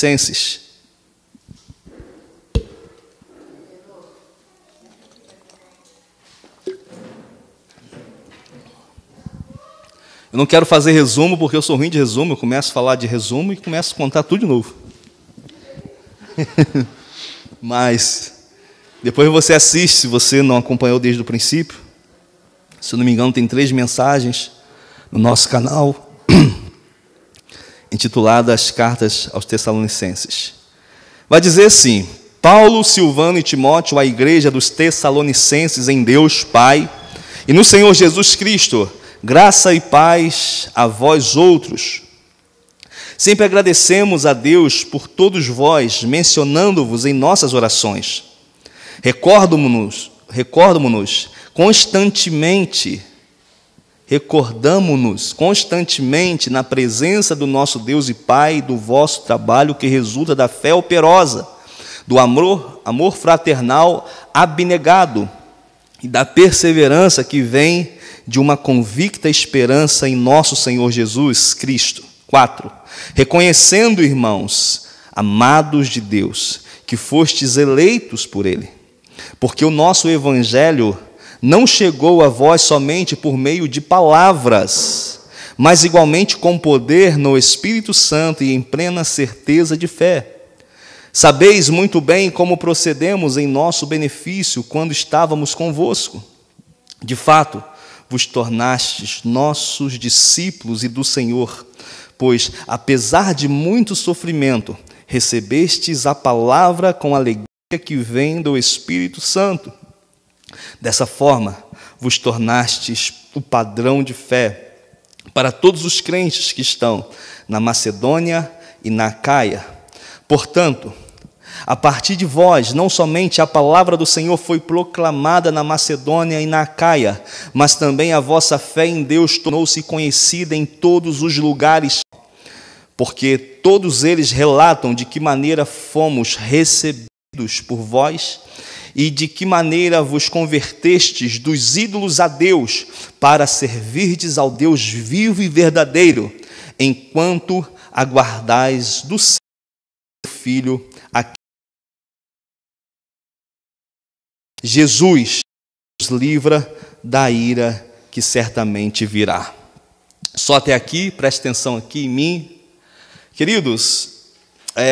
Tessalonicenses. Eu não quero fazer resumo, porque eu sou ruim de resumo. Eu começo a falar de resumo e começo a contar tudo de novo. Mas, depois você assiste, se você não acompanhou desde o princípio. Se eu não me engano, tem 3 mensagens no nosso canal, intituladas As Cartas aos Tessalonicenses. Vai dizer assim: Paulo, Silvano e Timóteo, à igreja dos Tessalonicenses em Deus Pai e no Senhor Jesus Cristo, graça e paz a vós outros. Sempre agradecemos a Deus por todos vós, mencionando-vos em nossas orações. Recordamo-nos constantemente na presença do nosso Deus e Pai do vosso trabalho que resulta da fé operosa, do amor fraternal abnegado e da perseverança que vem de uma convicta esperança em nosso Senhor Jesus Cristo. 4. Reconhecendo, irmãos, amados de Deus, que fostes eleitos por Ele, porque o nosso Evangelho não chegou a vós somente por meio de palavras, mas igualmente com poder no Espírito Santo e em plena certeza de fé. Sabeis muito bem como procedemos em nosso benefício quando estávamos convosco. De fato, vos tornastes nossos discípulos e do Senhor, pois, apesar de muito sofrimento, recebestes a palavra com alegria que vem do Espírito Santo. Dessa forma, vos tornastes o padrão de fé para todos os crentes que estão na Macedônia e na Acaia. Portanto, a partir de vós, não somente a palavra do Senhor foi proclamada na Macedônia e na Acaia, mas também a vossa fé em Deus tornou-se conhecida em todos os lugares, porque todos eles relatam de que maneira fomos recebidos por vós e de que maneira vos convertestes dos ídolos a Deus para servirdes ao Deus vivo e verdadeiro, enquanto aguardais do seu Filho, a Jesus nos livra da ira que certamente virá. Só até aqui, preste atenção aqui em mim. Queridos,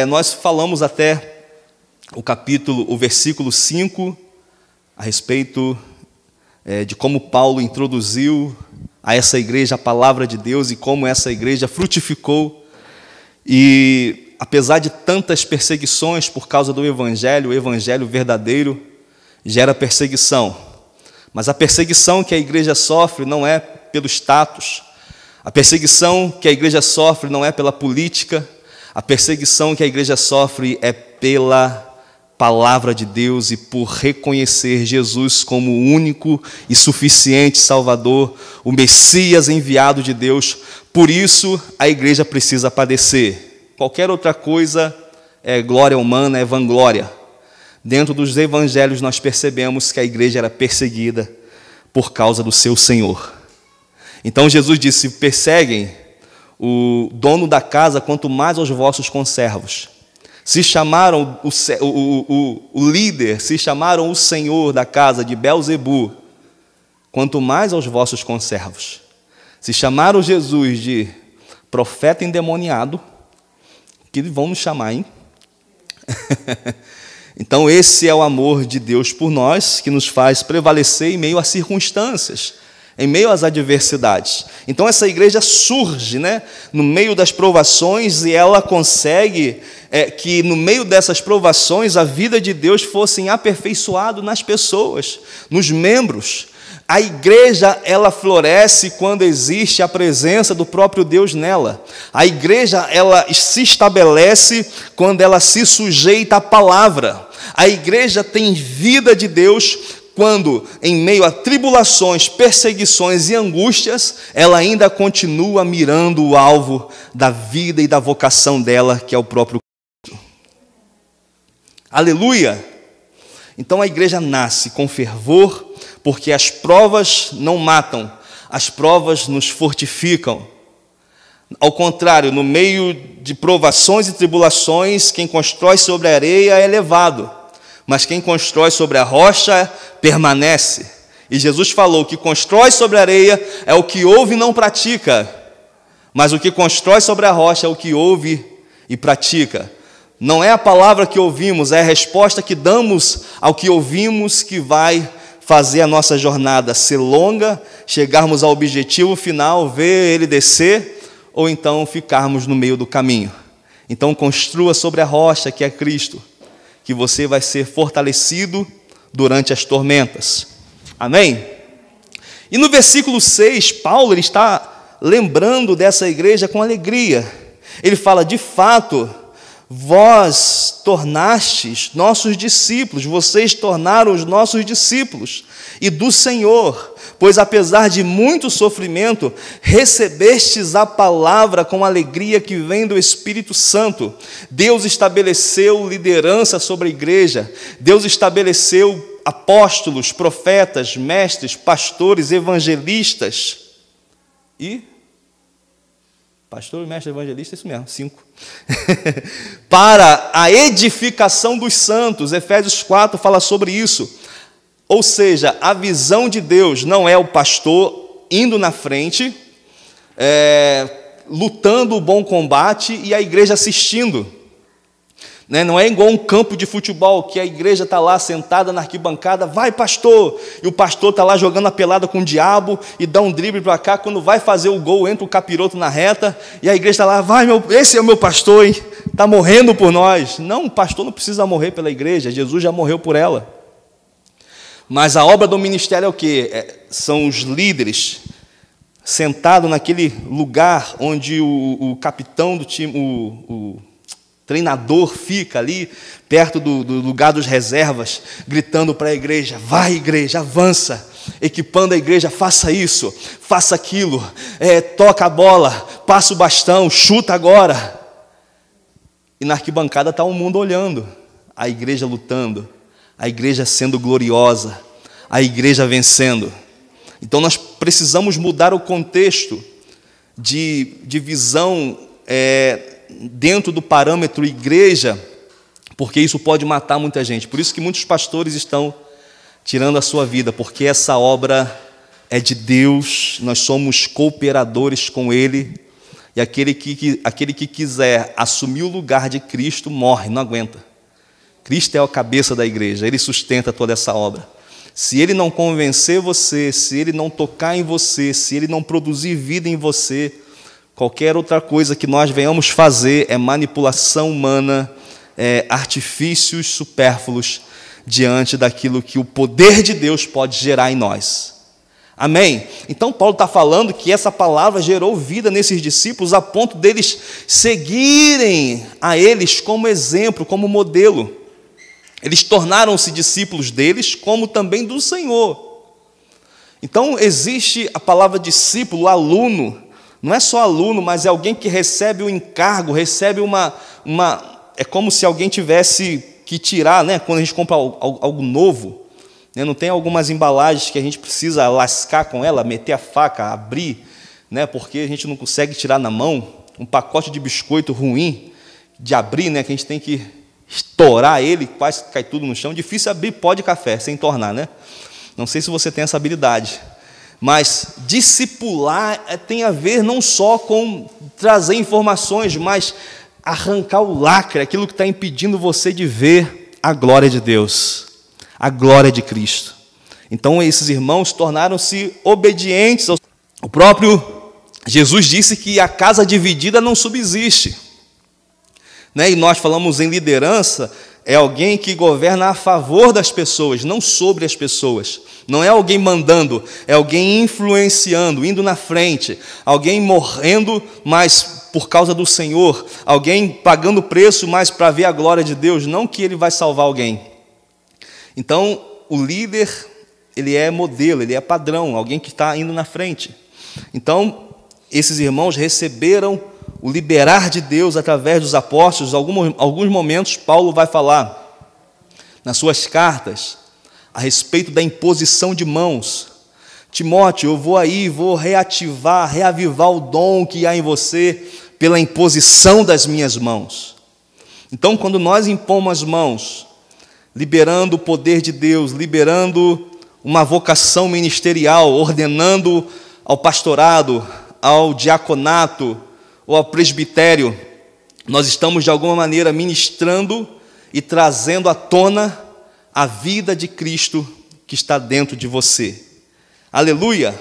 nós falamos até o versículo 5, a respeito de como Paulo introduziu a essa igreja a palavra de Deus e como essa igreja frutificou. E apesar de tantas perseguições por causa do Evangelho, o Evangelho verdadeiro gera perseguição. Mas a perseguição que a igreja sofre não é pelo status. A perseguição que a igreja sofre não é pela política. A perseguição que a igreja sofre é pela palavra de Deus e por reconhecer Jesus como o único e suficiente Salvador, o Messias enviado de Deus. Por isso, a igreja precisa padecer. Qualquer outra coisa é glória humana, é vanglória. Dentro dos evangelhos nós percebemos que a igreja era perseguida por causa do seu Senhor. Então Jesus disse: perseguem o dono da casa, quanto mais aos vossos conservos. Se chamaram o líder, se chamaram o senhor da casa de Belzebu, quanto mais aos vossos conservos. Se chamaram Jesus de profeta endemoniado, que vão nos chamar, hein? Então esse é o amor de Deus por nós, que nos faz prevalecer em meio às circunstâncias, em meio às adversidades. Então essa igreja surge, no meio das provações, e ela consegue que no meio dessas provações a vida de Deus fosse aperfeiçoada nas pessoas, nos membros. A igreja, ela floresce quando existe a presença do próprio Deus nela. A igreja, ela se estabelece quando ela se sujeita à palavra. A igreja tem vida de Deus quando, em meio a tribulações, perseguições e angústias, ela ainda continua mirando o alvo da vida e da vocação dela, que é o próprio Cristo. Aleluia! Então a igreja nasce com fervor, porque as provas não matam, as provas nos fortificam. Ao contrário, no meio de provações e tribulações, quem constrói sobre a areia é levado, mas quem constrói sobre a rocha permanece. E Jesus falou que constrói sobre a areia é o que ouve e não pratica, mas o que constrói sobre a rocha é o que ouve e pratica. Não é a palavra que ouvimos, é a resposta que damos ao que ouvimos que vai fazer a nossa jornada ser longa, chegarmos ao objetivo final, ver ele descer, ou então ficarmos no meio do caminho. Então construa sobre a rocha que é Cristo, que você vai ser fortalecido durante as tormentas. Amém? E no versículo 6, Paulo ele está lembrando dessa igreja com alegria. Ele fala, de fato, vós tornastes nossos discípulos, vocês tornaram os nossos discípulos, e do Senhor, pois apesar de muito sofrimento, recebestes a palavra com alegria que vem do Espírito Santo. Deus estabeleceu liderança sobre a igreja, Deus estabeleceu apóstolos, profetas, mestres, pastores, evangelistas e... pastor, mestre, evangelista, isso mesmo, 5. Para a edificação dos santos, Efésios 4 fala sobre isso. Ou seja, a visão de Deus não é o pastor indo na frente, lutando o bom combate e a igreja assistindo. Não é igual um campo de futebol, que a igreja está lá sentada na arquibancada, vai pastor, e o pastor está lá jogando a pelada com o diabo, e dá um drible para cá, quando vai fazer o gol, entra o capiroto na reta, e a igreja está lá, esse é o meu pastor, hein? Está morrendo por nós. Não, o pastor não precisa morrer pela igreja, Jesus já morreu por ela. Mas a obra do ministério é o quê? São os líderes, sentados naquele lugar onde o capitão do time, o treinador fica ali, perto do lugar dos reservas, gritando para a igreja, vai igreja, avança, equipando a igreja, faça isso, faça aquilo, toca a bola, passa o bastão, chuta agora. E na arquibancada está o mundo olhando, a igreja lutando, a igreja sendo gloriosa, a igreja vencendo. Então nós precisamos mudar o contexto de visão dentro do parâmetro igreja, porque isso pode matar muita gente. Por isso que muitos pastores estão tirando a sua vida, porque essa obra é de Deus, nós somos cooperadores com Ele, e aquele que quiser assumir o lugar de Cristo morre, não aguenta. Cristo é a cabeça da igreja, Ele sustenta toda essa obra. Se Ele não convencer você, se Ele não tocar em você, se Ele não produzir vida em você, qualquer outra coisa que nós venhamos fazer é manipulação humana, artifícios supérfluos diante daquilo que o poder de Deus pode gerar em nós. Amém? Então Paulo está falando que essa palavra gerou vida nesses discípulos a ponto deles seguirem a eles como exemplo, como modelo. Eles tornaram-se discípulos deles, como também do Senhor. Então existe a palavra discípulo, aluno. Não é só aluno, mas é alguém que recebe o encargo, recebe é como se alguém tivesse que tirar, quando a gente compra algo novo, não tem algumas embalagens que a gente precisa lascar com ela, meter a faca, abrir, porque a gente não consegue tirar na mão. Um pacote de biscoito ruim de abrir, que a gente tem que estourar ele, quase cai tudo no chão. Difícil abrir pó de café sem tornar, Não sei se você tem essa habilidade. Mas discipular tem a ver não só com trazer informações, mas arrancar o lacre, aquilo que está impedindo você de ver a glória de Deus, a glória de Cristo. Então esses irmãos tornaram-se obedientes. O próprio Jesus disse que a casa dividida não subsiste. E nós falamos em liderança, é alguém que governa a favor das pessoas, não sobre as pessoas. Não é alguém mandando, é alguém influenciando, indo na frente. Alguém morrendo, mas por causa do Senhor. Alguém pagando preço, mas para ver a glória de Deus, não que ele vai salvar alguém. Então, o líder, ele é modelo, ele é padrão, alguém que está indo na frente. Então, esses irmãos receberam o liberar de Deus através dos apóstolos. Alguns momentos, Paulo vai falar nas suas cartas a respeito da imposição de mãos. Timóteo, eu vou reavivar o dom que há em você pela imposição das minhas mãos. Então, quando nós impomos as mãos, liberando o poder de Deus, liberando uma vocação ministerial, ordenando ao pastorado, ao diaconato ou ao presbitério, nós estamos de alguma maneira ministrando e trazendo à tona a vida de Cristo que está dentro de você. Aleluia!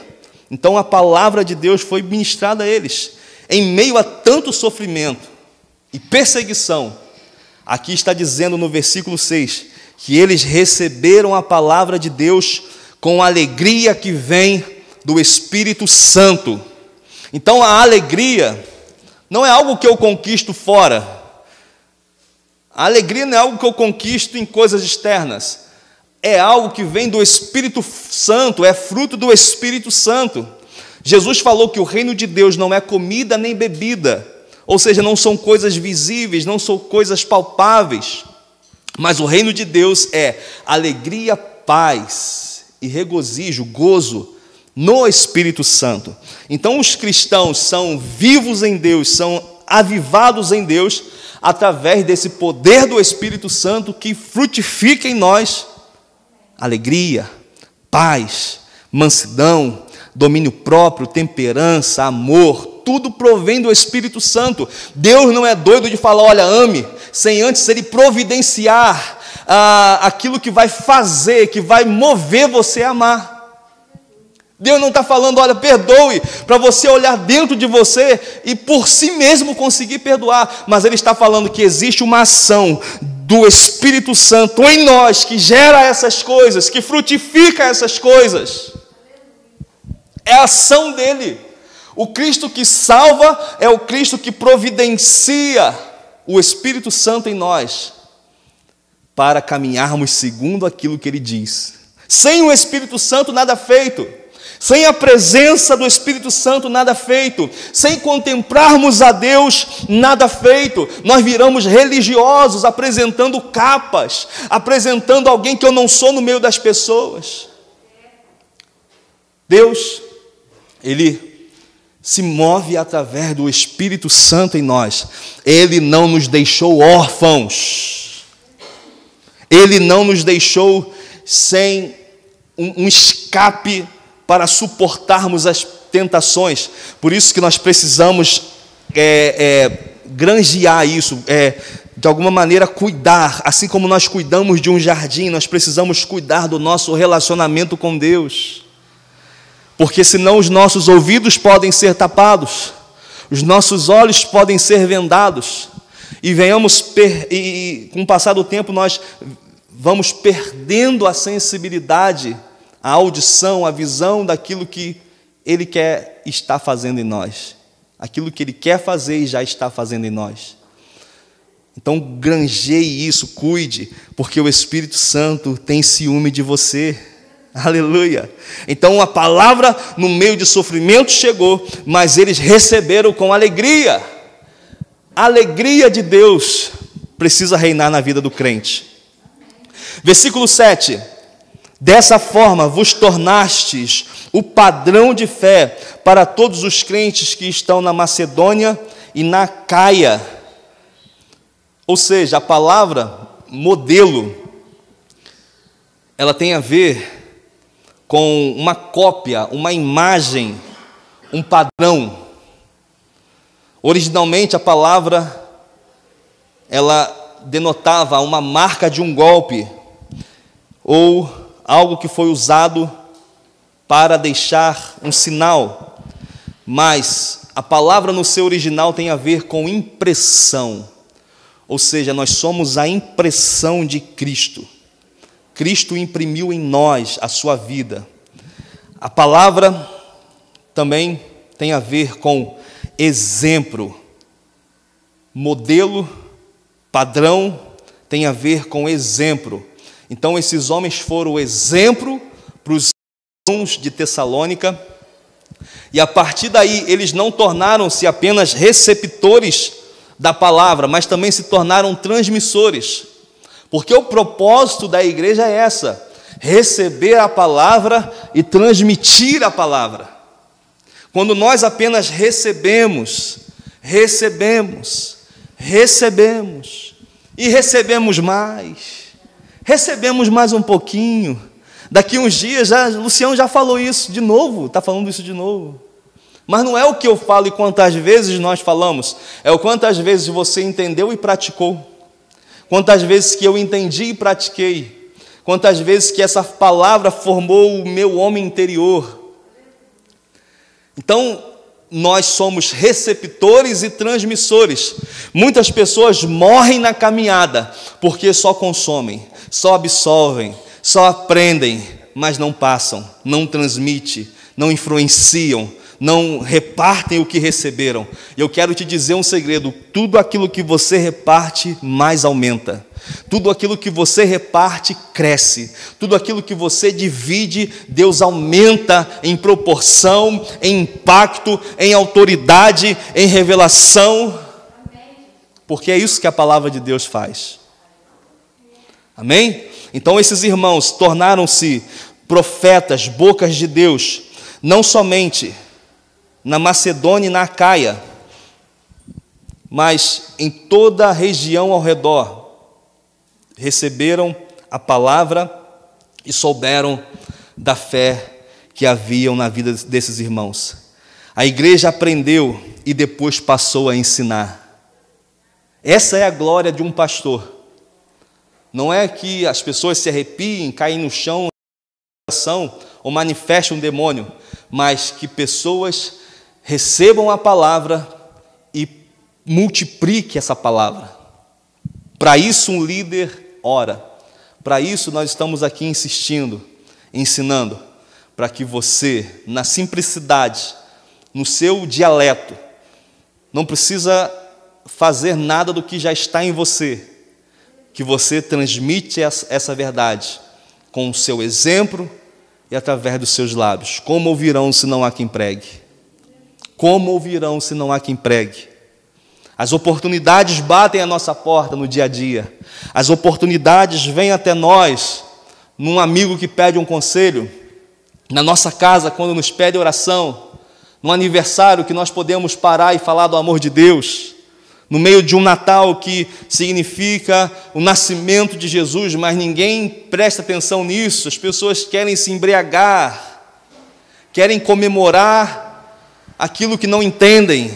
Então a palavra de Deus foi ministrada a eles, em meio a tanto sofrimento e perseguição. Aqui está dizendo no versículo 6, que eles receberam a palavra de Deus com a alegria que vem do Espírito Santo. Então a alegria não é algo que eu conquisto fora. A alegria não é algo que eu conquisto em coisas externas. É algo que vem do Espírito Santo, é fruto do Espírito Santo. Jesus falou que o reino de Deus não é comida nem bebida, ou seja, não são coisas visíveis, não são coisas palpáveis, mas o reino de Deus é alegria, paz e regozijo, gozo no Espírito Santo. Então os cristãos são vivos em Deus, são avivados em Deus, através desse poder do Espírito Santo que frutifica em nós alegria, paz, mansidão, domínio próprio, temperança, amor, tudo provém do Espírito Santo. Deus não é doido de falar, olha, ame, sem antes ele providenciar aquilo que vai fazer, que vai mover você a amar. Deus não está falando, olha, perdoe, para você olhar dentro de você e por si mesmo conseguir perdoar, mas Ele está falando que existe uma ação do Espírito Santo em nós, que gera essas coisas, que frutifica essas coisas. É a ação dEle. O Cristo que salva é o Cristo que providencia o Espírito Santo em nós, para caminharmos segundo aquilo que Ele diz. Sem o Espírito Santo nada feito. Sem a presença do Espírito Santo, nada feito. Sem contemplarmos a Deus, nada feito. Nós viramos religiosos, apresentando capas, apresentando alguém que eu não sou no meio das pessoas. Deus, Ele se move através do Espírito Santo em nós. Ele não nos deixou órfãos. Ele não nos deixou sem um escape para suportarmos as tentações. Por isso que nós precisamos granjear isso, de alguma maneira cuidar, assim como nós cuidamos de um jardim, nós precisamos cuidar do nosso relacionamento com Deus, porque senão os nossos ouvidos podem ser tapados, os nossos olhos podem ser vendados, e com o passar do tempo nós vamos perdendo a sensibilidade, a audição, a visão daquilo que Ele quer estar fazendo em nós. Aquilo que Ele quer fazer e já está fazendo em nós. Então, granjeie isso, cuide, porque o Espírito Santo tem ciúme de você. Aleluia! Então, a palavra no meio de sofrimento chegou, mas eles receberam com alegria. A alegria de Deus precisa reinar na vida do crente. Versículo 7. Dessa forma vos tornastes o padrão de fé para todos os crentes que estão na Macedônia e na Caia. Ou seja, a palavra modelo, ela tem a ver com uma cópia, uma imagem, um padrão. Originalmente a palavra, ela denotava uma marca de um golpe, ou algo que foi usado para deixar um sinal, mas a palavra no seu original tem a ver com impressão, ou seja, nós somos a impressão de Cristo. Cristo imprimiu em nós a sua vida. A palavra também tem a ver com exemplo, modelo, padrão, tem a ver com exemplo. Então esses homens foram o exemplo para os irmãos de Tessalônica, e a partir daí eles não tornaram-se apenas receptores da palavra, mas também se tornaram transmissores, porque o propósito da igreja é essa, receber a palavra e transmitir a palavra. Quando nós apenas recebemos e recebemos mais um pouquinho. Daqui uns dias, Luciano já falou isso de novo, está falando isso de novo. Mas não é o que eu falo e quantas vezes nós falamos, é o quantas vezes você entendeu e praticou. Quantas vezes que eu entendi e pratiquei. Quantas vezes que essa palavra formou o meu homem interior. Então, nós somos receptores e transmissores. Muitas pessoas morrem na caminhada porque só consomem, só absorvem, só aprendem, mas não passam, não transmitem, não influenciam, não repartem o que receberam. Eu quero te dizer um segredo: tudo aquilo que você reparte, mais aumenta. Tudo aquilo que você reparte, cresce. Tudo aquilo que você divide, Deus aumenta em proporção, em impacto, em autoridade, em revelação. Porque é isso que a palavra de Deus faz. Amém? Então esses irmãos tornaram-se profetas, bocas de Deus, não somente na Macedônia e na Acaia, mas em toda a região ao redor. Receberam a palavra e souberam da fé que haviam na vida desses irmãos. A igreja aprendeu e depois passou a ensinar. Essa é a glória de um pastor. Não é que as pessoas se arrepiem, caem no chão ou manifestem um demônio, mas que pessoas recebam a palavra e multipliquem essa palavra. Para isso um líder ora. Para isso nós estamos aqui insistindo, ensinando, para que você, na simplicidade, no seu dialeto, não precisa fazer nada do que já está em você, que você transmite essa verdade com o seu exemplo e através dos seus lábios. Como ouvirão se não há quem pregue? Como ouvirão se não há quem pregue? As oportunidades batem à nossa porta no dia a dia. As oportunidades vêm até nós, num amigo que pede um conselho, na nossa casa quando nos pede oração, num aniversário que nós podemos parar e falar do amor de Deus, no meio de um Natal que significa o nascimento de Jesus, mas ninguém presta atenção nisso. As pessoas querem se embriagar, querem comemorar aquilo que não entendem.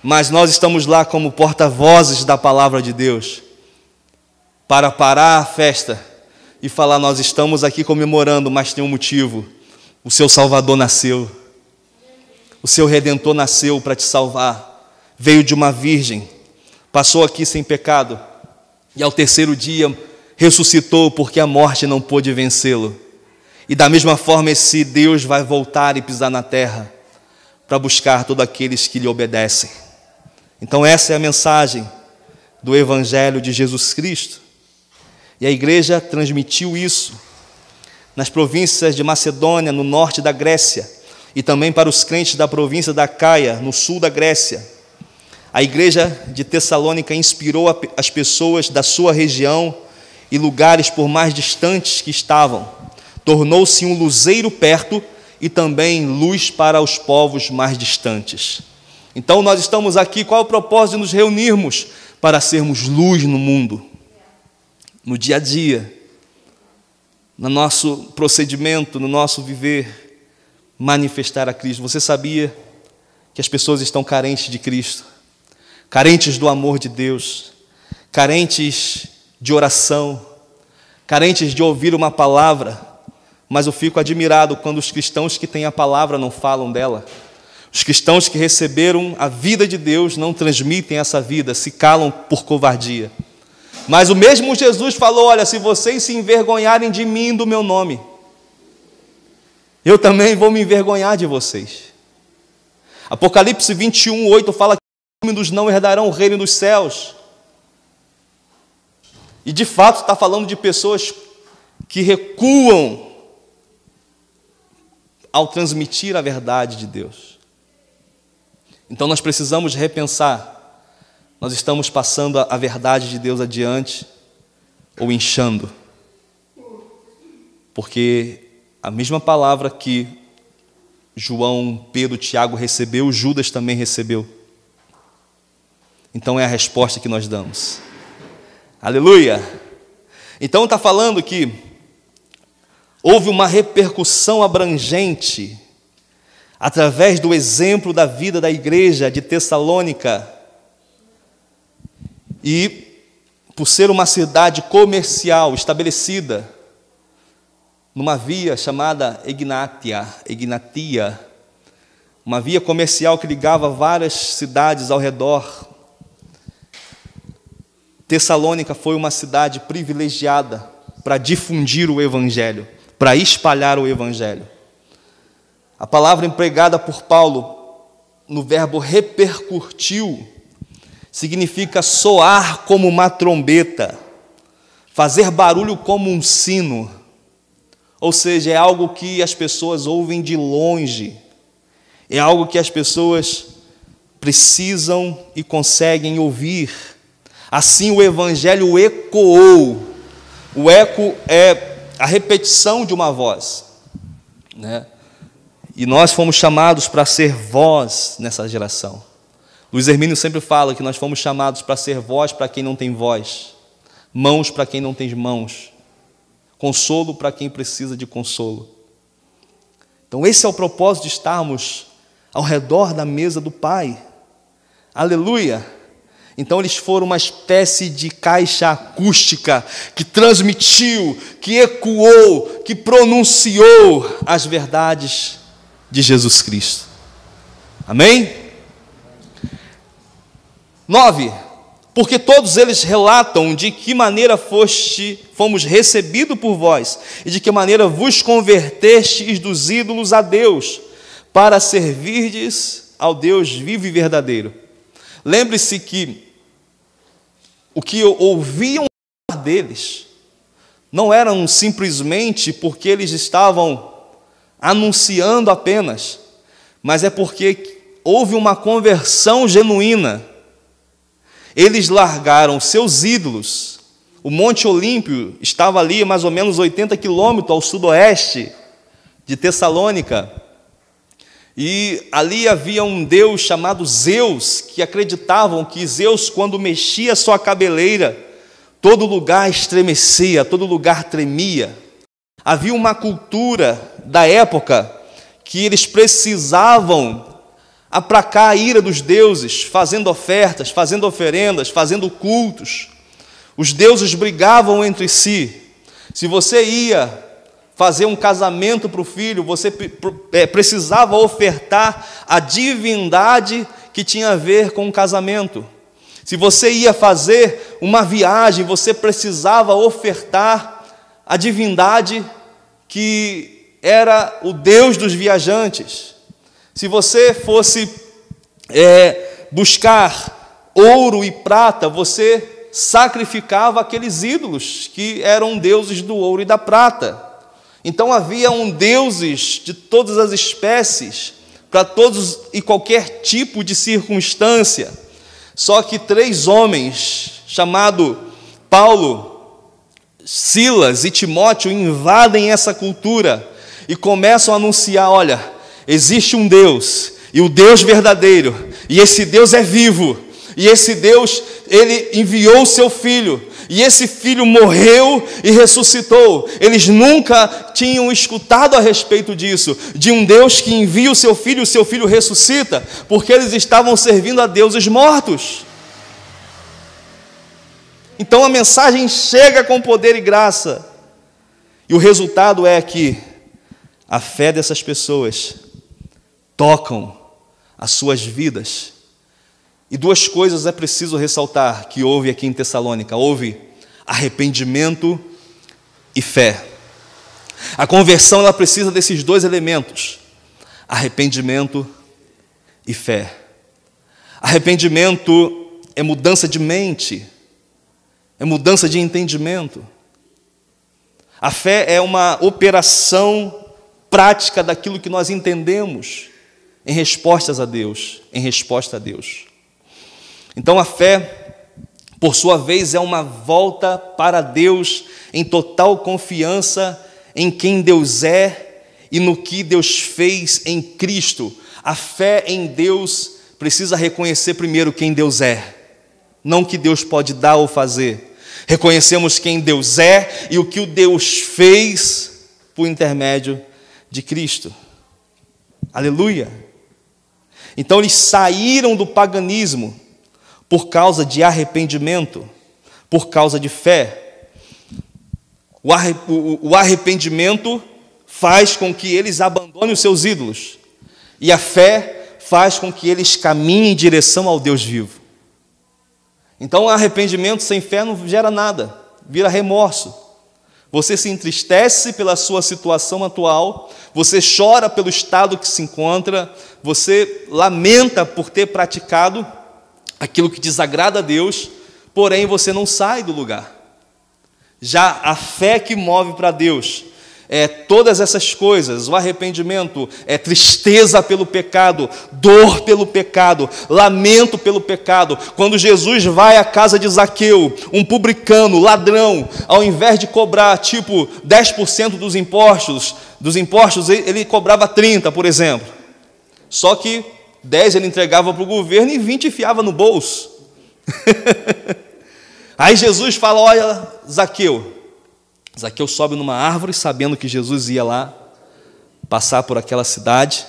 Mas nós estamos lá como porta-vozes da palavra de Deus, para parar a festa e falar: nós estamos aqui comemorando, mas tem um motivo. O seu Salvador nasceu, o seu Redentor nasceu para te salvar, veio de uma virgem, passou aqui sem pecado, e ao terceiro dia ressuscitou porque a morte não pôde vencê-lo. E da mesma forma esse Deus vai voltar e pisar na terra para buscar todos aqueles que lhe obedecem. Então essa é a mensagem do Evangelho de Jesus Cristo. E a igreja transmitiu isso nas províncias de Macedônia, no norte da Grécia, e também para os crentes da província da Acaia, no sul da Grécia. A igreja de Tessalônica inspirou as pessoas da sua região e lugares por mais distantes que estavam. Tornou-se um luzeiro perto e também luz para os povos mais distantes. Então nós estamos aqui, qual é o propósito de nos reunirmos? Para sermos luz no mundo, no dia a dia, no nosso procedimento, no nosso viver, manifestar a Cristo. Você sabia que as pessoas estão carentes de Cristo, carentes do amor de Deus, carentes de oração, carentes de ouvir uma palavra? Mas eu fico admirado quando os cristãos que têm a palavra não falam dela. Os cristãos que receberam a vida de Deus não transmitem essa vida, se calam por covardia. Mas o mesmo Jesus falou: olha, se vocês se envergonharem de mim e do meu nome, eu também vou me envergonhar de vocês. Apocalipse 21:8 fala que os tímidos não herdarão o reino dos céus. E de fato está falando de pessoas que recuam ao transmitir a verdade de Deus. Então nós precisamos repensar: nós estamos passando a verdade de Deus adiante ou inchando? Porque a mesma palavra que João, Pedro, Tiago recebeu, Judas também recebeu. Então é a resposta que nós damos. Aleluia! Então está falando que houve uma repercussão abrangente através do exemplo da vida da igreja de Tessalônica. E por ser uma cidade comercial estabelecida numa via chamada Egnatia, uma via comercial que ligava várias cidades ao redor, Tessalônica foi uma cidade privilegiada para difundir o Evangelho, para espalhar o Evangelho. A palavra empregada por Paulo no verbo repercutiu significa soar como uma trombeta, fazer barulho como um sino. Ou seja, é algo que as pessoas ouvem de longe, é algo que as pessoas precisam e conseguem ouvir. Assim o Evangelho ecoou. O eco é a repetição de uma voz, né? E nós fomos chamados para ser voz nessa geração. Luiz Hermínio sempre fala que nós fomos chamados para ser voz para quem não tem voz, mãos para quem não tem mãos, consolo para quem precisa de consolo. Então esse é o propósito de estarmos ao redor da mesa do Pai. Aleluia! Então eles foram uma espécie de caixa acústica que transmitiu, que ecoou, que pronunciou as verdades de Jesus Cristo. Amém? 9. Porque todos eles relatam de que maneira fomos recebidos por vós, e de que maneira vos convertestes dos ídolos a Deus, para servirdes ao Deus vivo e verdadeiro. Lembre-se que o que ouviam deles não eram simplesmente porque eles estavam anunciando apenas, mas é porque houve uma conversão genuína. Eles largaram seus ídolos. O Monte Olímpio estava ali mais ou menos 80 quilômetros ao sudoeste de Tessalônica. E ali havia um deus chamado Zeus, que acreditavam que Zeus, quando mexia sua cabeleira, todo lugar estremecia, todo lugar tremia. Havia uma cultura da época que eles precisavam aplacar a ira dos deuses, fazendo ofertas, fazendo oferendas, fazendo cultos. Os deuses brigavam entre si. Se você ia fazer um casamento para o filho, você precisava ofertar a divindade que tinha a ver com o casamento. Se você ia fazer uma viagem, você precisava ofertar a divindade que era o Deus dos viajantes. Se você fosse buscar ouro e prata, você sacrificava aqueles ídolos que eram deuses do ouro e da prata. Então havia deuses de todas as espécies, para todos e qualquer tipo de circunstância. Só que 3 homens, chamados Paulo, Silas e Timóteo, invadem essa cultura e começam a anunciar: olha, existe um Deus, e o Deus verdadeiro, e esse Deus é vivo, e esse Deus, ele enviou o seu Filho, e esse Filho morreu e ressuscitou. Eles nunca tinham escutado a respeito disso, de um Deus que envia o seu Filho ressuscita, porque eles estavam servindo a deuses mortos. Então a mensagem chega com poder e graça, e o resultado é que a fé dessas pessoas tocam as suas vidas. E 2 coisas é preciso ressaltar que houve aqui em Tessalônica: houve arrependimento e fé. A conversão, ela precisa desses 2 elementos: arrependimento e fé. Arrependimento é mudança de mente, é mudança de entendimento. A fé é uma operação prática daquilo que nós entendemos em respostas a Deus, em resposta a Deus. Então a fé, por sua vez, é uma volta para Deus em total confiança em quem Deus é e no que Deus fez em Cristo. A fé em Deus precisa reconhecer primeiro quem Deus é, não o que Deus pode dar ou fazer. Reconhecemos quem Deus é e o que o Deus fez por intermédio de Cristo. Aleluia! Então eles saíram do paganismo por causa de arrependimento, por causa de fé. O arrependimento faz com que eles abandonem os seus ídolos, e a fé faz com que eles caminhem em direção ao Deus vivo. Então, arrependimento sem fé não gera nada, vira remorso. Você se entristece pela sua situação atual, você chora pelo estado que se encontra, você lamenta por ter praticado aquilo que desagrada a Deus, porém você não sai do lugar. Já a fé que move para Deus é todas essas coisas: o arrependimento é tristeza pelo pecado, dor pelo pecado, lamento pelo pecado. Quando Jesus vai à casa de Zaqueu, um publicano, ladrão, ao invés de cobrar tipo 10% dos impostos, ele cobrava 30%, por exemplo. Só que 10 ele entregava para o governo e 20 enfiava no bolso. Aí Jesus fala: olha, Zaqueu sobe numa árvore, sabendo que Jesus ia lá passar por aquela cidade.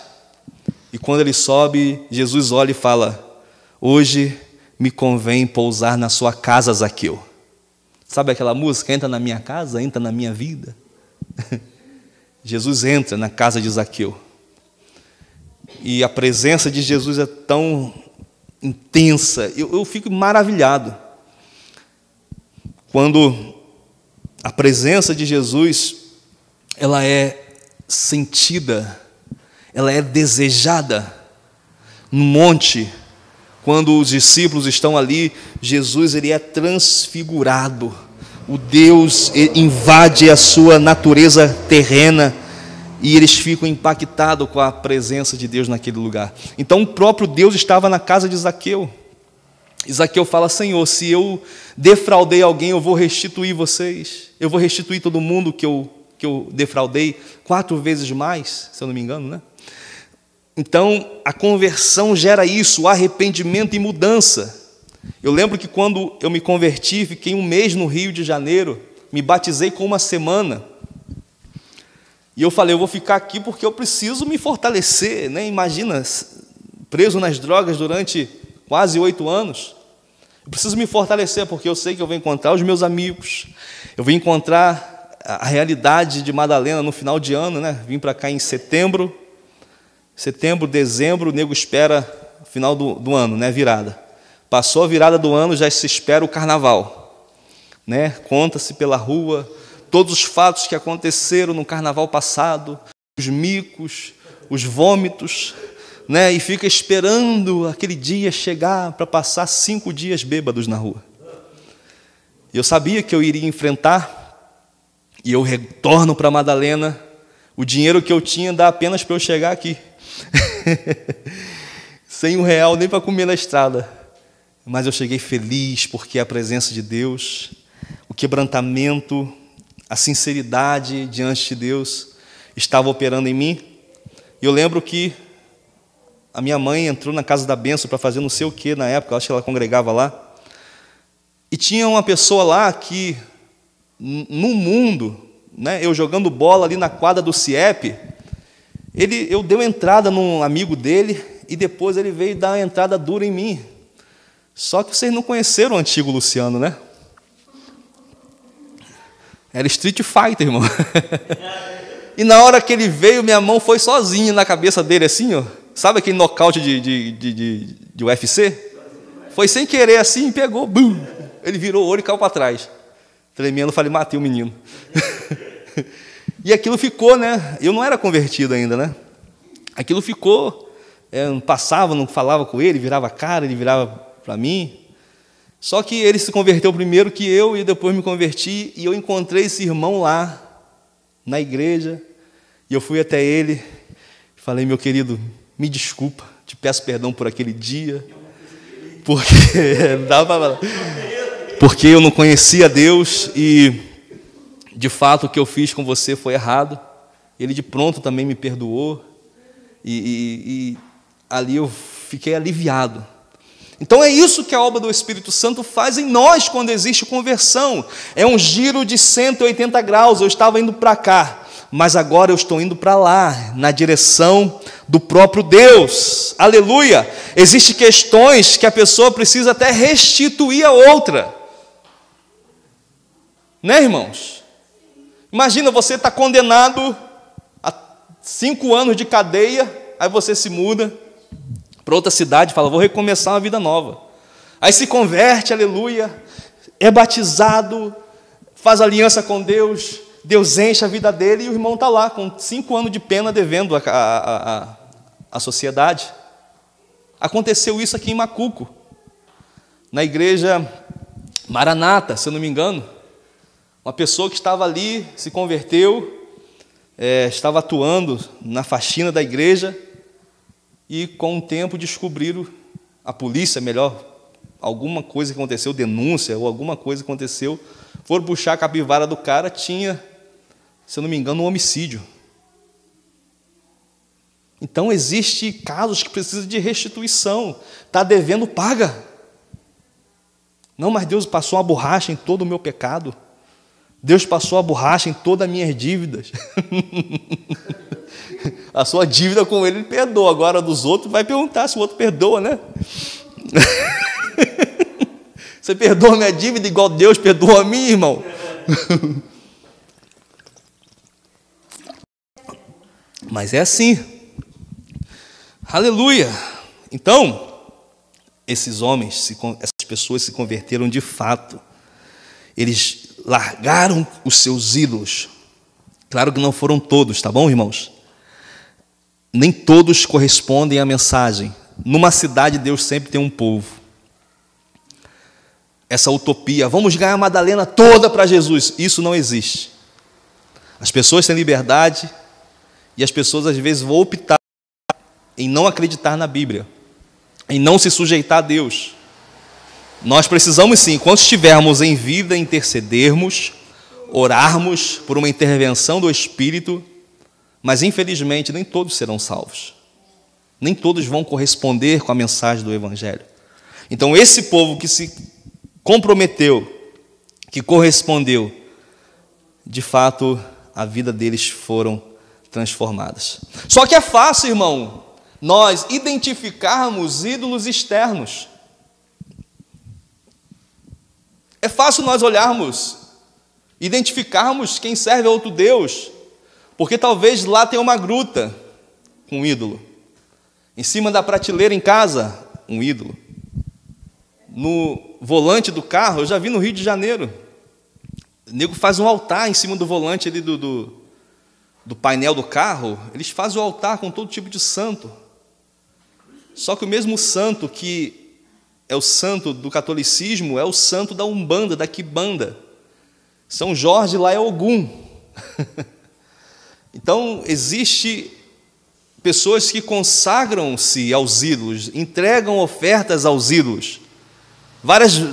E quando ele sobe, Jesus olha e fala: hoje me convém pousar na sua casa, Zaqueu. Sabe aquela música, entra na minha casa, entra na minha vida? Jesus entra na casa de Zaqueu. E a presença de Jesus é tão intensa, eu fico maravilhado quando a presença de Jesus, ela é sentida, ela é desejada. No monte, quando os discípulos estão ali, Jesus ele é transfigurado. O Deus invade a sua natureza terrena e eles ficam impactados com a presença de Deus naquele lugar. Então o próprio Deus estava na casa de Zaqueu. E Zaqueu fala: Senhor, se eu defraudei alguém, eu vou restituir vocês. Eu vou restituir todo mundo que eu defraudei 4 vezes mais, se eu não me engano, né? Então, a conversão gera isso, arrependimento e mudança. Eu lembro que quando eu me converti, fiquei 1 mês no Rio de Janeiro, me batizei com 1 semana. E eu falei: eu vou ficar aqui porque eu preciso me fortalecer, né? Imagina, preso nas drogas durante quase 8 anos. Eu preciso me fortalecer, porque eu sei que eu vou encontrar os meus amigos, eu vou encontrar a realidade de Madalena no final de ano, né? Vim para cá em setembro, dezembro, o nego espera o final do ano, né? Virada. Passou a virada do ano, já se espera o carnaval, né? Conta-se pela rua todos os fatos que aconteceram no carnaval passado, os micos, os vômitos, né? E fica esperando aquele dia chegar para passar 5 dias bêbados na rua. E eu sabia que eu iria enfrentar, e eu retorno para Madalena. O dinheiro que eu tinha dá apenas para eu chegar aqui. Sem R$1 nem para comer na estrada. Mas eu cheguei feliz, porque a presença de Deus, o quebrantamento, a sinceridade diante de Deus estava operando em mim. E eu lembro que a minha mãe entrou na Casa da Bênção para fazer não sei o que na época, acho que ela congregava lá. E tinha uma pessoa lá que, no mundo, né, eu jogando bola ali na quadra do CIEP, eu dei uma entrada num amigo dele e depois ele veio dar uma entrada dura em mim. Só que vocês não conheceram o antigo Luciano, né? Era Street Fighter, irmão. E na hora que ele veio, minha mão foi sozinha na cabeça dele, assim, ó. Sabe aquele nocaute de UFC? Foi sem querer assim, pegou, bum! Ele virou o olho e caiu para trás. Tremendo, falei: matei o menino. E aquilo ficou, né? Eu não era convertido ainda, né? Aquilo ficou, não passava, não falava com ele, virava a cara, ele virava para mim. Só que ele se converteu primeiro que eu, e depois me converti, e eu encontrei esse irmão lá, na igreja, e eu fui até ele, e falei: meu querido, me desculpa, te peço perdão por aquele dia, porque eu não conhecia Deus, e de fato o que eu fiz com você foi errado. Ele de pronto também me perdoou, e ali eu fiquei aliviado. Então é isso que a obra do Espírito Santo faz em nós quando existe conversão. É um giro de 180 graus. Eu estava indo para cá, mas agora eu estou indo para lá, na direção do próprio Deus. Aleluia! Existem questões que a pessoa precisa até restituir a outra. Né, irmãos? Imagina, você está condenado a 5 anos de cadeia, aí você se muda para outra cidade, fala, vou recomeçar uma vida nova. Aí se converte, aleluia, é batizado, faz aliança com Deus, Deus enche a vida dele, e o irmão está lá, com 5 anos de pena, devendo a sociedade. Aconteceu isso aqui em Macuco, na igreja Maranata, se eu não me engano. Uma pessoa que estava ali, se converteu, estava atuando na faxina da igreja, e com o tempo descobriram, a polícia, melhor, alguma coisa que aconteceu, denúncia, ou alguma coisa que aconteceu, foram puxar a capivara do cara, tinha, se eu não me engano, um homicídio. Então, existem casos que precisam de restituição. Está devendo, paga. Não, mas Deus passou uma borracha em todo o meu pecado. Deus passou a borracha em todas as minhas dívidas. A sua dívida com ele perdoa. Agora dos outros vai perguntar se o outro perdoa, né? Você perdoa a minha dívida igual Deus perdoa a mim, irmão? Mas é assim. Aleluia. Então, esses homens, essas pessoas se converteram de fato. Eles largaram os seus ídolos. Claro que não foram todos, tá bom, irmãos? Nem todos correspondem à mensagem. Numa cidade, Deus sempre tem um povo. Essa utopia, vamos ganhar a Madalena toda para Jesus, isso não existe. As pessoas têm liberdade, e as pessoas às vezes vão optar em não acreditar na Bíblia, em não se sujeitar a Deus. Nós precisamos sim, enquanto estivermos em vida, intercedermos, orarmos por uma intervenção do Espírito, mas infelizmente nem todos serão salvos. Nem todos vão corresponder com a mensagem do Evangelho. Então esse povo que se comprometeu, que correspondeu, de fato a vida deles foram transformadas. Só que é fácil, irmão, nós identificarmos ídolos externos. É fácil nós olharmos, identificarmos quem serve a outro Deus, porque talvez lá tenha uma gruta com um ídolo. Em cima da prateleira em casa, um ídolo. No volante do carro, eu já vi no Rio de Janeiro, o nego faz um altar em cima do volante ali do painel do carro, eles fazem o altar com todo tipo de santo. Só que o mesmo santo que é o santo do catolicismo, é o santo da Umbanda, da Quimbanda. São Jorge lá é Ogum. Então, existe pessoas que consagram-se aos ídolos, entregam ofertas aos ídolos.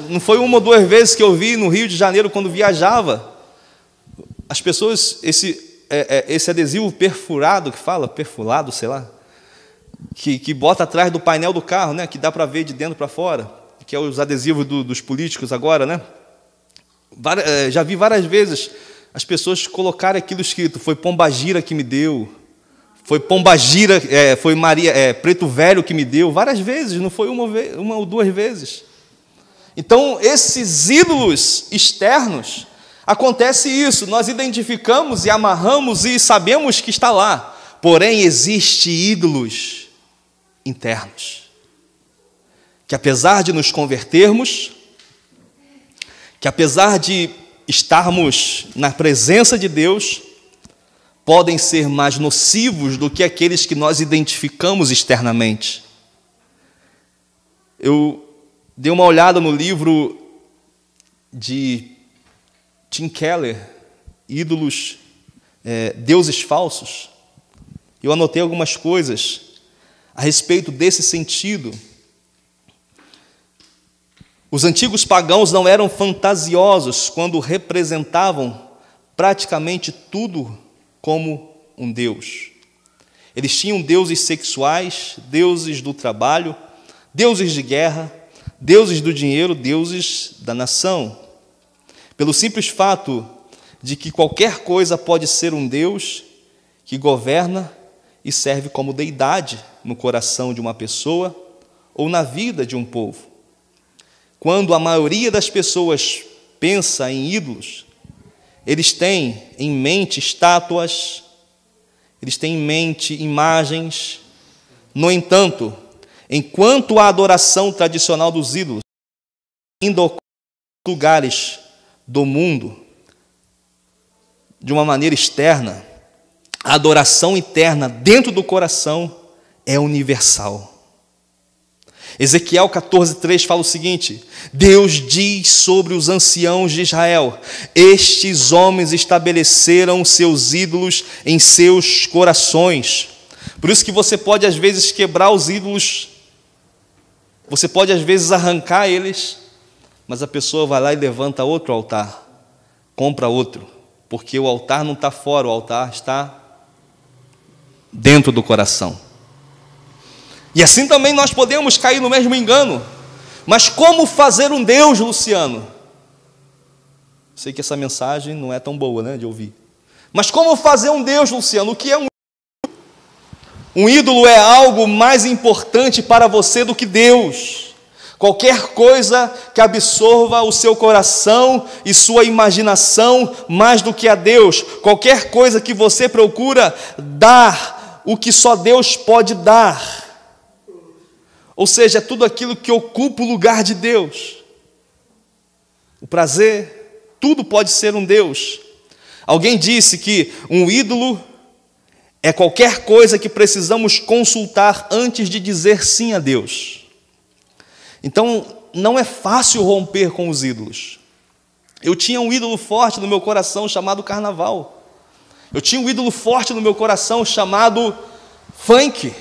Não foi uma ou duas vezes que eu vi no Rio de Janeiro, quando viajava, as pessoas, esse adesivo perfurado, perfurado, sei lá, que bota atrás do painel do carro, né, que dá para ver de dentro para fora, que é os adesivos dos políticos agora, né? Já vi várias vezes as pessoas colocarem aquilo escrito, foi Pombagira que me deu, foi Pombagira, foi Maria, Preto Velho que me deu, várias vezes, não foi uma ou duas vezes. Então, esses ídolos externos, acontece isso, nós identificamos e amarramos e sabemos que está lá, porém, existem ídolos internos, que apesar de nos convertermos, que apesar de estarmos na presença de Deus, podem ser mais nocivos do que aqueles que nós identificamos externamente. Eu dei uma olhada no livro de Tim Keller, Ídolos, Deuses Falsos. Eu anotei algumas coisas a respeito desse sentido. Os antigos pagãos não eram fantasiosos quando representavam praticamente tudo como um deus. Eles tinham deuses sexuais, deuses do trabalho, deuses de guerra, deuses do dinheiro, deuses da nação. Pelo simples fato de que qualquer coisa pode ser um Deus que governa e serve como deidade no coração de uma pessoa ou na vida de um povo. Quando a maioria das pessoas pensa em ídolos, eles têm em mente estátuas, eles têm em mente imagens. No entanto, enquanto a adoração tradicional dos ídolos ainda ocorre em lugares do mundo, de uma maneira externa, a adoração interna dentro do coração é universal. Ezequiel 14:3 fala o seguinte: Deus diz sobre os anciãos de Israel: estes homens estabeleceram seus ídolos em seus corações. Por isso que você pode às vezes quebrar os ídolos, você pode às vezes arrancar eles, mas a pessoa vai lá e levanta outro altar, compra outro, porque o altar não está fora, o altar está dentro do coração. E assim também nós podemos cair no mesmo engano. Mas como fazer um Deus, Luciano? Sei que essa mensagem não é tão boa, né, de ouvir. Mas como fazer um Deus, Luciano? O que é um ídolo? Um ídolo é algo mais importante para você do que Deus. Qualquer coisa que absorva o seu coração e sua imaginação mais do que a Deus. Qualquer coisa que você procura dar o que só Deus pode dar. Ou seja, é tudo aquilo que ocupa o lugar de Deus. O prazer, tudo pode ser um Deus. Alguém disse que um ídolo é qualquer coisa que precisamos consultar antes de dizer sim a Deus. Então, não é fácil romper com os ídolos. Eu tinha um ídolo forte no meu coração chamado carnaval. Eu tinha um ídolo forte no meu coração chamado funk.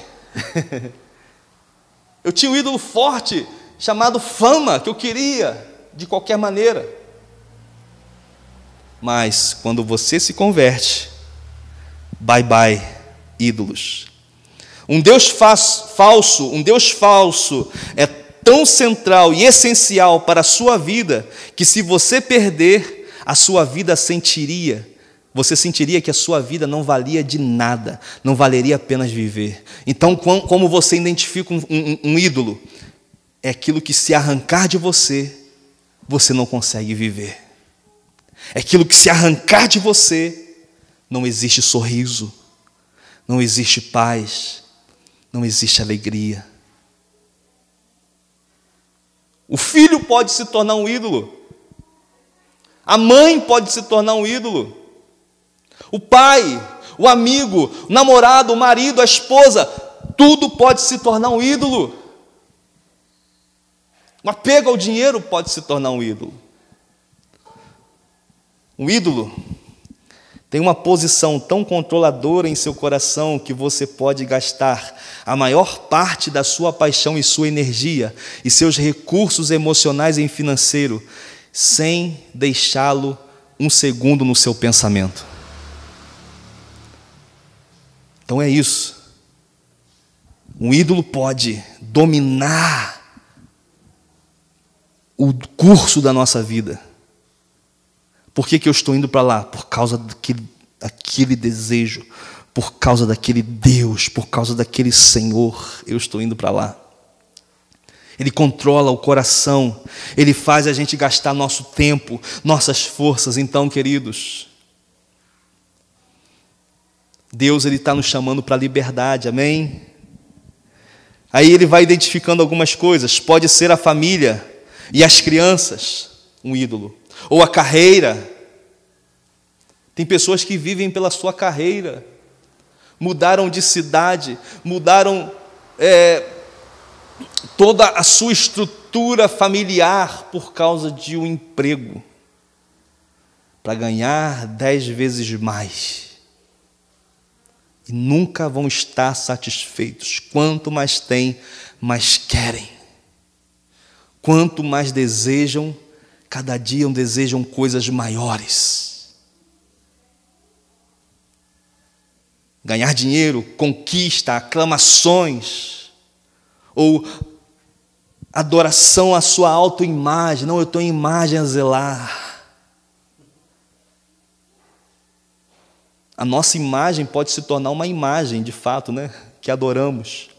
Eu tinha um ídolo forte chamado fama, que eu queria de qualquer maneira. Mas quando você se converte, bye bye, ídolos. Um Deus falso é tão central e essencial para a sua vida, que se você perder, a sua vida você sentiria que a sua vida não valia de nada, não valeria apenas viver. Então, como você identifica um ídolo? É aquilo que, se arrancar de você, você não consegue viver. É aquilo que, se arrancar de você, não existe sorriso, não existe paz, não existe alegria. O filho pode se tornar um ídolo, a mãe pode se tornar um ídolo, o pai, o amigo, o namorado, o marido, a esposa, tudo pode se tornar um ídolo. O apego ao dinheiro pode se tornar um ídolo. Um ídolo tem uma posição tão controladora em seu coração que você pode gastar a maior parte da sua paixão e sua energia e seus recursos emocionais e financeiros sem deixá-lo um segundo no seu pensamento. Então é isso. Um ídolo pode dominar o curso da nossa vida. Por que eu estou indo para lá? Por causa daquele desejo, por causa daquele Deus, por causa daquele Senhor, eu estou indo para lá. Ele controla o coração, ele faz a gente gastar nosso tempo, nossas forças. Então, queridos, Deus está nos chamando para a liberdade, amém? Aí ele vai identificando algumas coisas. Pode ser a família e as crianças, um ídolo. Ou a carreira. Tem pessoas que vivem pela sua carreira. Mudaram de cidade, mudaram toda a sua estrutura familiar por causa de um emprego. Para ganhar 10 vezes mais. E nunca vão estar satisfeitos. Quanto mais têm, mais querem. Quanto mais desejam, cada dia desejam coisas maiores. ganhar dinheiro, conquista, aclamações, ou adoração à sua autoimagem. Não, eu estou em imagem a zelar. A nossa imagem pode se tornar uma imagem, de fato, né, que adoramos.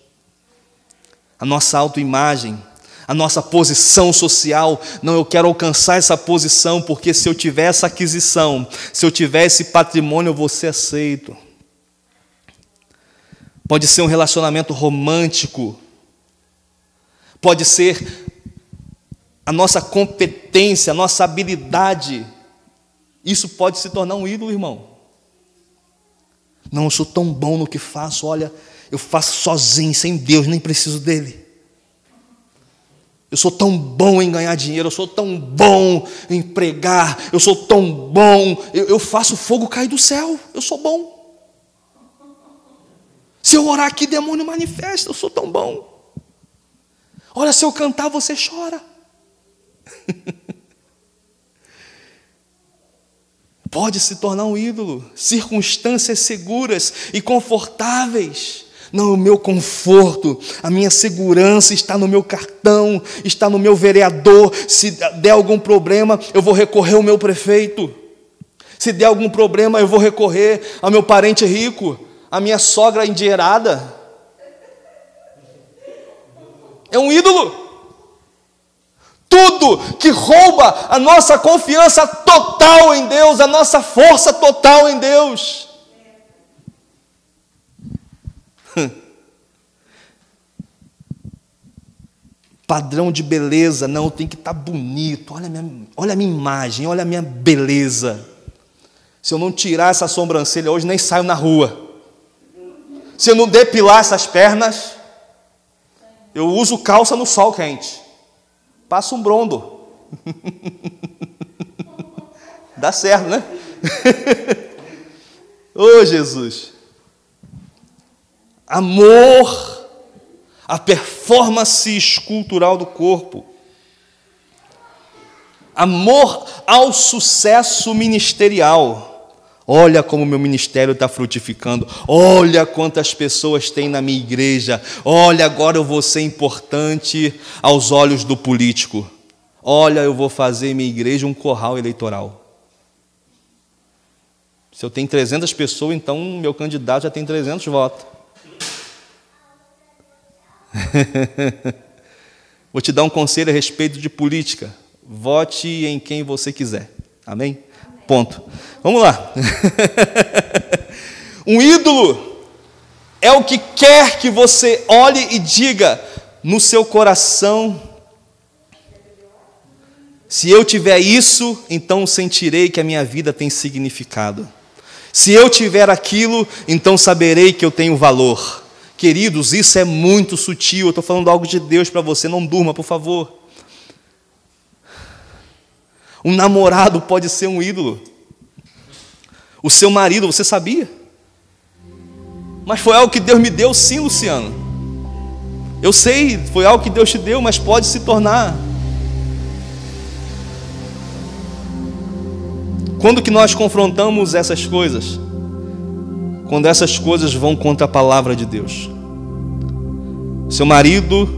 A nossa autoimagem, a nossa posição social. Não, eu quero alcançar essa posição, porque se eu tiver essa aquisição, se eu tiver esse patrimônio, eu vou ser aceito. Pode ser um relacionamento romântico. Pode ser a nossa competência, a nossa habilidade. Isso pode se tornar um ídolo, irmão. Não, eu sou tão bom no que faço, olha, eu faço sozinho, sem Deus, nem preciso dele. Eu sou tão bom em ganhar dinheiro, eu sou tão bom em pregar, eu sou tão bom, eu faço fogo cair do céu, eu sou bom. Se eu orar aqui, demônio manifesta, eu sou tão bom. Olha, se eu cantar, você chora. Pode se tornar um ídolo. Circunstâncias seguras e confortáveis. Não, o meu conforto, a minha segurança está no meu cartão, está no meu vereador. Se der algum problema, eu vou recorrer ao meu prefeito. Se der algum problema, eu vou recorrer ao meu parente rico, à minha sogra endinheirada. É um ídolo. Tudo que rouba a nossa confiança total em Deus, a nossa força total em Deus. Padrão de beleza, não, tem que estar bonito. Olha a minha imagem, olha a minha beleza. Se eu não tirar essa sobrancelha hoje, nem saio na rua. Se eu não depilar essas pernas, eu uso calça no sol quente. Passa um brondo. Dá certo, né? Ô, Jesus. Amor, a performance escultural do corpo. Amor ao sucesso ministerial. Olha como o meu ministério está frutificando. Olha quantas pessoas tem na minha igreja. Olha, agora eu vou ser importante aos olhos do político. Olha, eu vou fazer minha igreja um curral eleitoral. Se eu tenho 300 pessoas, então meu candidato já tem 300 votos. Vou te dar um conselho a respeito de política. Vote em quem você quiser. Amém? Ponto. Vamos lá. Um ídolo é o que quer que você olhe e diga no seu coração: se eu tiver isso, então sentirei que a minha vida tem significado. Se eu tiver aquilo, então saberei que eu tenho valor. Queridos, isso é muito sutil. Eu estou falando algo de Deus para você. Não durma, por favor. Um namorado pode ser um ídolo. O seu marido, você sabia? Mas foi algo que Deus me deu, sim, Luciano. Eu sei, foi algo que Deus te deu, mas pode se tornar. Quando que nós confrontamos essas coisas? Quando essas coisas vão contra a palavra de Deus. Seu marido,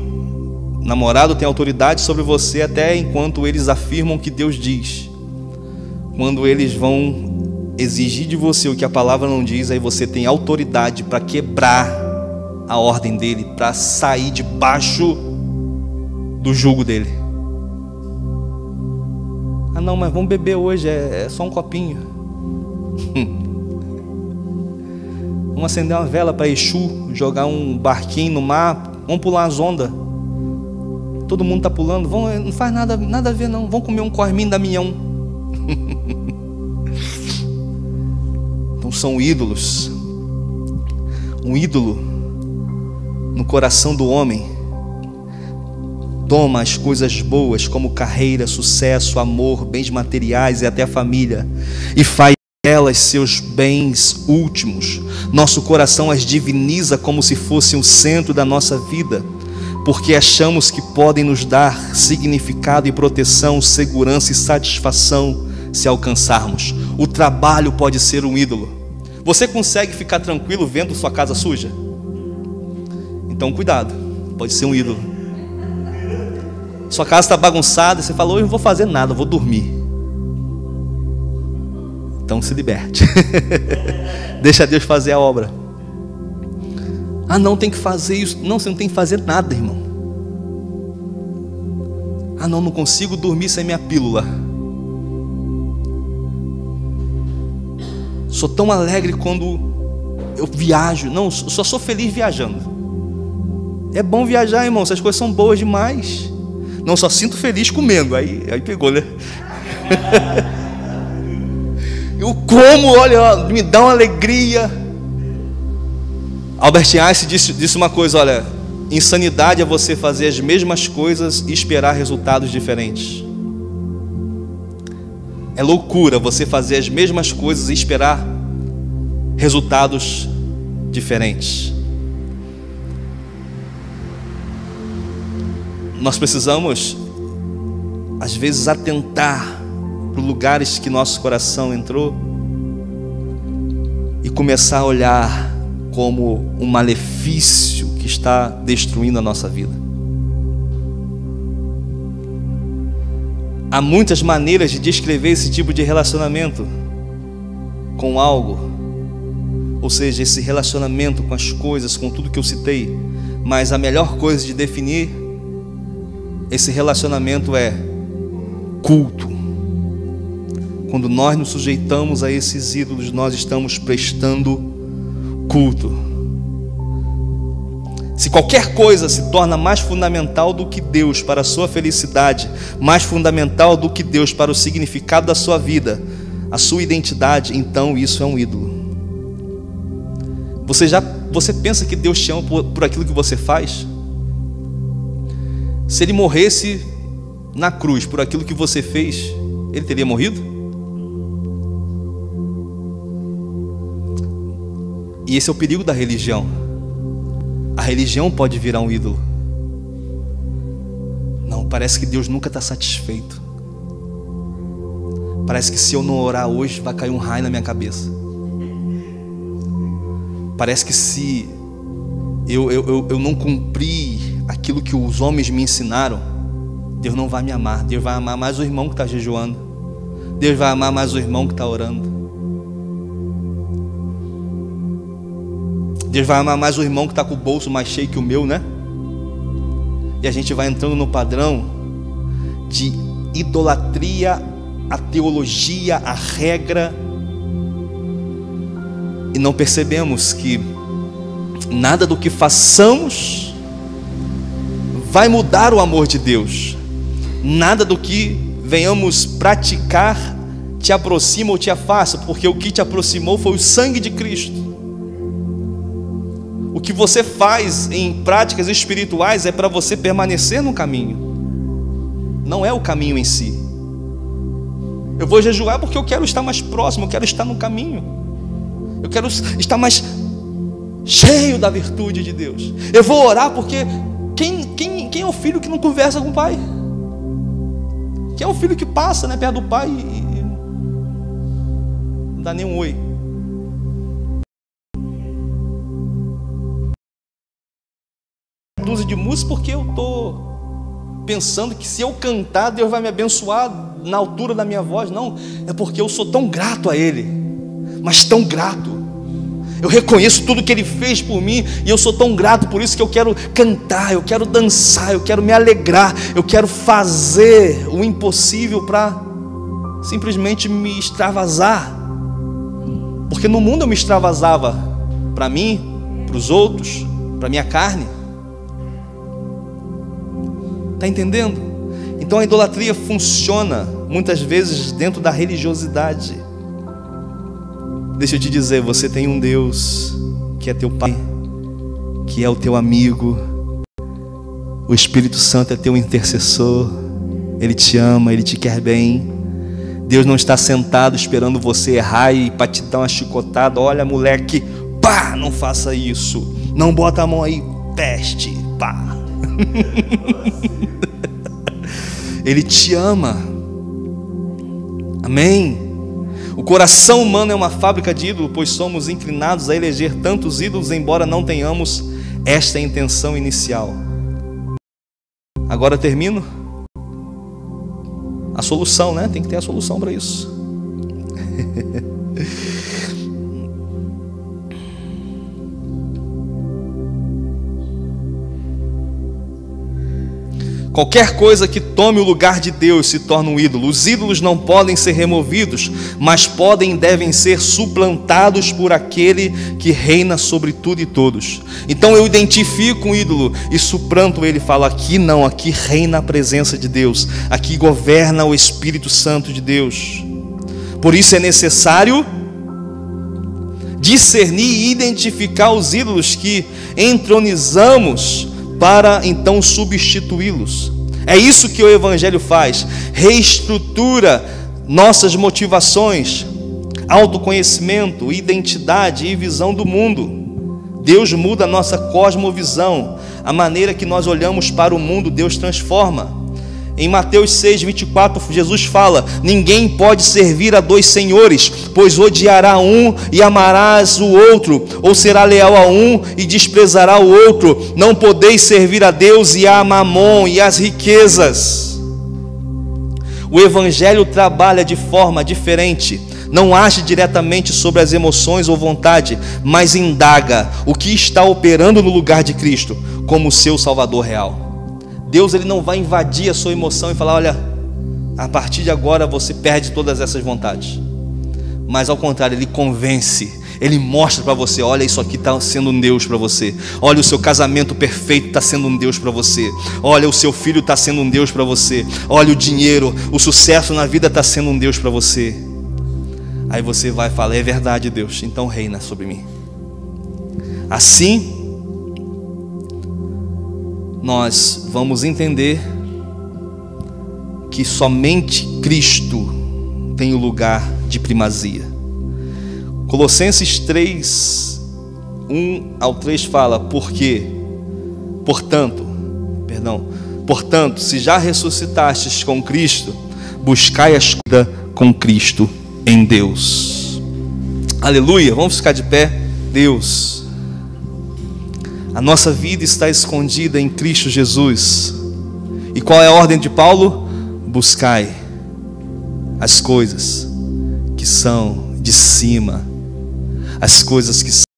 namorado, tem autoridade sobre você até enquanto eles afirmam que Deus diz. Quando eles vão exigir de você o que a palavra não diz, aí você tem autoridade para quebrar a ordem dele, para sair debaixo do jugo dele. Ah não, mas vamos beber hoje, é só um copinho. Vamos acender uma vela para Exu, jogar um barquinho no mar, vamos pular as ondas. Todo mundo está pulando, não faz nada a ver não, vamos comer um corminho da Mião. Então são ídolos. Um ídolo no coração do homem toma as coisas boas como carreira, sucesso, amor, bens materiais e até a família e faz delas seus bens últimos. Nosso coração as diviniza como se fossem o centro da nossa vida, porque achamos que podem nos dar significado e proteção, segurança e satisfação se alcançarmos. O trabalho pode ser um ídolo. Você consegue ficar tranquilo vendo sua casa suja? Então cuidado, pode ser um ídolo. Sua casa está bagunçada e você falou: eu não vou fazer nada, eu vou dormir. Então se liberte. Deixa Deus fazer a obra. Ah, não, tem que fazer isso. Não, você não tem que fazer nada, irmão. Ah, não consigo dormir sem minha pílula. Sou tão alegre quando eu viajo. Não, só sou feliz viajando. É bom viajar, irmão, essas coisas são boas demais. Não, só sinto feliz comendo. Aí pegou, né? Eu como, olha, me dá uma alegria. Albert Einstein disse uma coisa, olha: insanidade é você fazer as mesmas coisas e esperar resultados diferentes. É loucura você fazer as mesmas coisas e esperar resultados diferentes. Nós precisamos, às vezes, atentar para os lugares que nosso coração entrou e começar a olhar como um malefício que está destruindo a nossa vida. Há muitas maneiras de descrever esse tipo de relacionamento com algo, ou seja, esse relacionamento com as coisas, com tudo que eu citei, mas a melhor coisa de definir esse relacionamento é culto. Quando nós nos sujeitamos a esses ídolos, nós estamos prestando culto. Se qualquer coisa se torna mais fundamental do que Deus para a sua felicidade, mais fundamental do que Deus para o significado da sua vida, a sua identidade, então isso é um ídolo. Você pensa que Deus te ama por aquilo que você faz? Se Ele morresse na cruz por aquilo que você fez, Ele teria morrido? E esse é o perigo da religião. A religião pode virar um ídolo. Não, parece que Deus nunca está satisfeito. Parece que se eu não orar hoje, vai cair um raio na minha cabeça. Parece que se eu não cumprir aquilo que os homens me ensinaram, Deus não vai me amar. Deus vai amar mais o irmão que está jejuando. Deus vai amar mais o irmão que está orando. Deus vai amar mais o irmão que está com o bolso mais cheio que o meu, né? E a gente vai entrando no padrão de idolatria, a teologia, a regra, e não percebemos que nada do que façamos vai mudar o amor de Deus. Nada do que venhamos praticar te aproxima ou te afasta, porque o que te aproximou foi o sangue de Cristo. O que você faz em práticas espirituais é para você permanecer no caminho, não é o caminho em si. Eu vou jejuar porque eu quero estar mais próximo, eu quero estar no caminho, eu quero estar mais cheio da virtude de Deus. Eu vou orar porque quem é o filho que não conversa com o pai? Quem é o filho que passa, né, perto do pai e não dá nem um oi? Dúzia de música porque eu estou pensando que se eu cantar, Deus vai me abençoar na altura da minha voz. Não, é porque eu sou tão grato a Ele, mas tão grato. Eu reconheço tudo que Ele fez por mim e eu sou tão grato, por isso que eu quero cantar, eu quero dançar, eu quero me alegrar, eu quero fazer o impossível para simplesmente me extravasar. Porque no mundo eu me extravasava para mim, para os outros, para minha carne. Está entendendo? Então a idolatria funciona muitas vezes dentro da religiosidade. Deixa eu te dizer, você tem um Deus que é teu Pai, que é o teu amigo. O Espírito Santo é teu intercessor. Ele te ama, Ele te quer bem. Deus não está sentado esperando você errar e para te dar uma chicotada. Olha, moleque, pá, não faça isso. Não bota a mão aí, peste, pá. Ele te ama. Amém. O coração humano é uma fábrica de ídolos, pois somos inclinados a eleger tantos ídolos, embora não tenhamos esta intenção inicial. Agora termino. A solução, né? Tem que ter a solução para isso. Qualquer coisa que tome o lugar de Deus se torna um ídolo. Os ídolos não podem ser removidos, mas podem e devem ser suplantados por aquele que reina sobre tudo e todos. Então eu identifico um ídolo e suplanto ele, falo: aqui não, aqui reina a presença de Deus, aqui governa o Espírito Santo de Deus. Por isso é necessário discernir e identificar os ídolos que entronizamos, para então substituí-los. É isso que o Evangelho faz: reestrutura nossas motivações, autoconhecimento, identidade e visão do mundo. Deus muda a nossa cosmovisão, a maneira que nós olhamos para o mundo, Deus transforma. Em Mateus 6:24, Jesus fala: ninguém pode servir a dois senhores, pois odiará um e amarás o outro, ou será leal a um e desprezará o outro. Não podeis servir a Deus e a Mamon e as riquezas. O Evangelho trabalha de forma diferente. Não age diretamente sobre as emoções ou vontade, mas indaga o que está operando no lugar de Cristo como seu Salvador real. Deus, ele não vai invadir a sua emoção e falar: olha, a partir de agora você perde todas essas vontades. Mas ao contrário, ele convence, ele mostra para você: olha, isso aqui está sendo um Deus para você. Olha, o seu casamento perfeito está sendo um Deus para você. Olha, o seu filho está sendo um Deus para você. Olha, o dinheiro, o sucesso na vida está sendo um Deus para você. Aí você vai falar: é verdade, Deus, então reina sobre mim. Assim nós vamos entender que somente Cristo tem o lugar de primazia. Colossenses 3, 1 ao 3 fala: portanto, se já ressuscitastes com Cristo, buscai a vida com Cristo em Deus. Aleluia, vamos ficar de pé. Deus, a nossa vida está escondida em Cristo Jesus. E qual é a ordem de Paulo? Buscai as coisas que são de cima, as coisas que